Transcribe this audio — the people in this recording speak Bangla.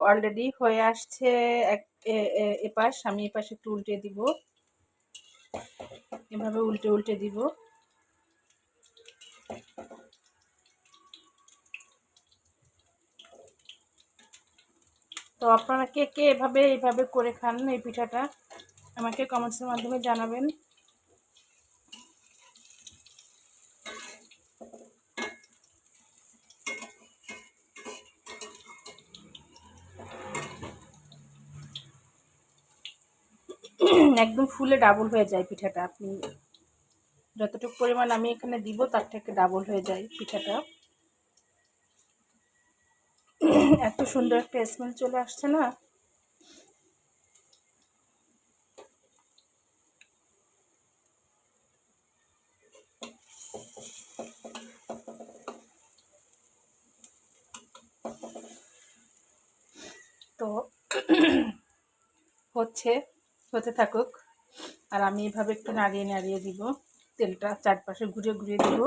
অলরেডি হয়ে আসছে। এপাশ আমি এপাশে একটু উল্টে দিব, এভাবে উল্টে উল্টে দিব। তো আপনারা কে কে এইভাবে করে খান এই পিঠাটা আমাকে কমেন্টসের মাধ্যমে জানাবেন। একদম ফুলে ডাবল হয়ে যায় পিঠাটা, আপনি যতটুকু পরিমাণ আমি এখানে দিব তার থেকে ডাবল হয়ে যায় পিঠাটা। এত সুন্দর একটা স্মেল চলে আসছে না। তো হতে থাকুক, আর আমি এভাবে একটু নাড়িয়ে নাড়িয়ে দিব, তেলটা চারপাশে ঘুরিয়ে ঘুরিয়ে দিব।